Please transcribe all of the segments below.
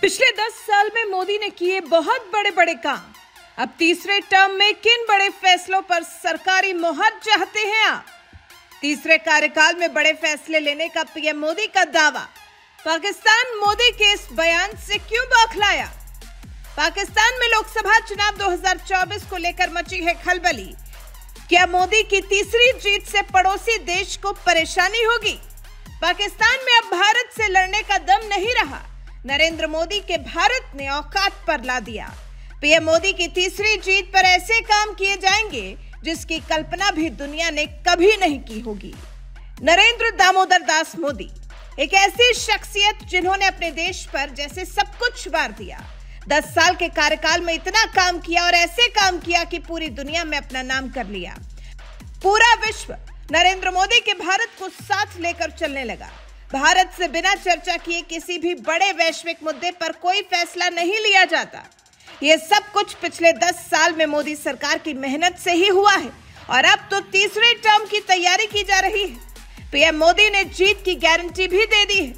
पिछले 10 साल में मोदी ने किए बहुत बड़े बड़े काम। अब तीसरे टर्म में किन बड़े फैसलों पर सरकारी मोहर चाहते हैं आप? तीसरे कार्यकाल में बड़े फैसले लेने का पीएम मोदी का दावा। पाकिस्तान मोदी के इस बयान से क्यों बौखलाया? पाकिस्तान में लोकसभा चुनाव 2024 को लेकर मची है खलबली। क्या मोदी की तीसरी जीत से पड़ोसी देश को परेशानी होगी? पाकिस्तान में अब भारत से लड़ने का दम नहीं रहा। नरेंद्र मोदी के भारत ने औकात पर ला दिया। पीएम मोदी की तीसरी जीत पर ऐसे काम किए जाएंगे जिसकी कल्पना भी दुनिया ने कभी नहीं की होगी। नरेंद्र दामोदर दास मोदी एक ऐसी शख्सियत जिन्होंने अपने देश पर जैसे सब कुछ वार दिया। 10 साल के कार्यकाल में इतना काम किया और ऐसे काम किया कि पूरी दुनिया में अपना नाम कर लिया। पूरा विश्व नरेंद्र मोदी के भारत को साथ लेकर चलने लगा। भारत से बिना चर्चा किए किसी भी बड़े वैश्विक मुद्दे पर कोई फैसला नहीं लिया जाता। ये सब कुछ पिछले 10 साल में मोदी सरकार की मेहनत से ही हुआ है और अब तो तीसरे टर्म की तैयारी की जा रही है। पीएम मोदी ने जीत की गारंटी भी दे दी है।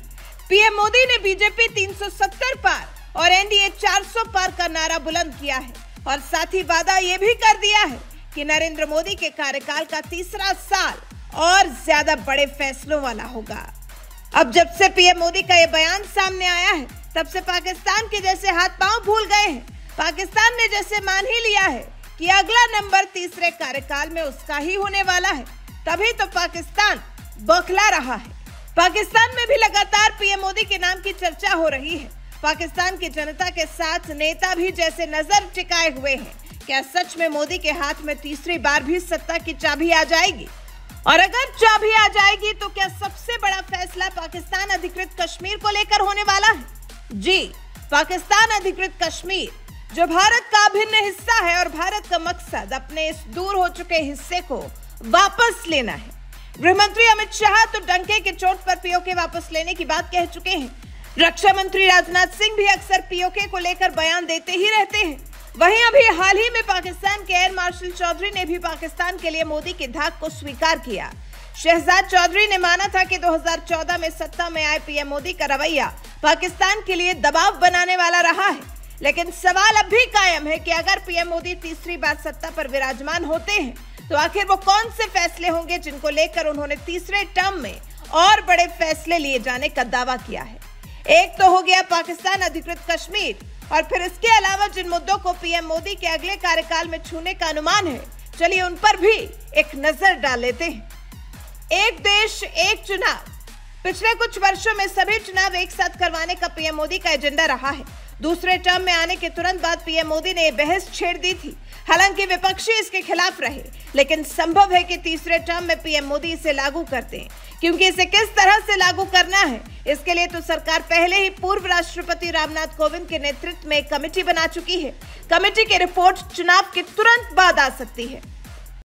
पीएम मोदी ने बीजेपी 370 पार और एनडीए 400 पार का नारा बुलंद किया है और साथ ही वादा ये भी कर दिया है कि नरेंद्र मोदी के कार्यकाल का तीसरा साल और ज्यादा बड़े फैसलों वाला होगा। अब जब से पीएम मोदी का ये बयान सामने आया है तब से पाकिस्तान के जैसे हाथ पांव भूल गए हैं। पाकिस्तान ने जैसे मान ही लिया है कि अगला नंबर तीसरे कार्यकाल में उसका ही होने वाला है। तभी तो पाकिस्तान बौखला रहा है। पाकिस्तान में भी लगातार पीएम मोदी के नाम की चर्चा हो रही है। पाकिस्तान की जनता के साथ नेता भी जैसे नजर टिकाए हुए हैं। क्या सच में मोदी के हाथ में तीसरी बार भी सत्ता की चाबी आ जाएगी? और अगर चाबी आ जाएगी तो क्या सबसे बड़ा फैसला पाकिस्तान अधिकृत कश्मीर को लेकर होने वाला है? जी, पाकिस्तान अधिकृत कश्मीर जो भारत का अभिन्न हिस्सा है और भारत का मकसद अपने इस दूर हो चुके हिस्से को वापस लेना है। गृहमंत्री अमित शाह तो डंके के चोट पर पीओके वापस लेने की बात कह चुके हैं। रक्षा मंत्री राजनाथ सिंह भी अक्सर पीओके को लेकर बयान देते ही रहते हैं। वहीं अभी हाल ही में पाकिस्तान के एयर मार्शल चौधरी ने भी पाकिस्तान के लिए मोदी की धाक को स्वीकार किया। शहजाद चौधरी ने माना था कि 2014 में सत्ता में आए पीएम मोदी का रवैया पाकिस्तान के लिए दबाव बनाने वाला रहा है। लेकिन सवाल अब भी कायम है कि अगर पीएम मोदी तीसरी बार सत्ता पर विराजमान होते हैं तो आखिर वो कौन से फैसले होंगे जिनको लेकर उन्होंने तीसरे टर्म में और बड़े फैसले लिए जाने का दावा किया है। एक तो हो गया पाकिस्तान अधिकृत कश्मीर और फिर इसके अलावा जिन मुद्दों को पीएम मोदी के अगले कार्यकाल में छूने का अनुमान है, चलिए उन पर भी एक नजर डाल लेते हैं। एक देश एक चुनाव। पिछले कुछ वर्षों में सभी चुनाव एक साथ करवाने का पीएम मोदी का एजेंडा रहा है। दूसरे टर्म में आने के तुरंत बाद पीएम मोदी ने बहस छेड़ दी थी। हालांकि विपक्षी इसके खिलाफ रहे, लेकिन संभव है कि तीसरे टर्म में पीएम मोदी इसे लागू करते हैं, क्योंकि इसे किस तरह से लागू करना है इसके लिए तो सरकार पहले ही पूर्व राष्ट्रपति रामनाथ कोविंद के नेतृत्व में एक कमेटी बना चुकी है। कमेटी की रिपोर्ट चुनाव के तुरंत बाद आ सकती है।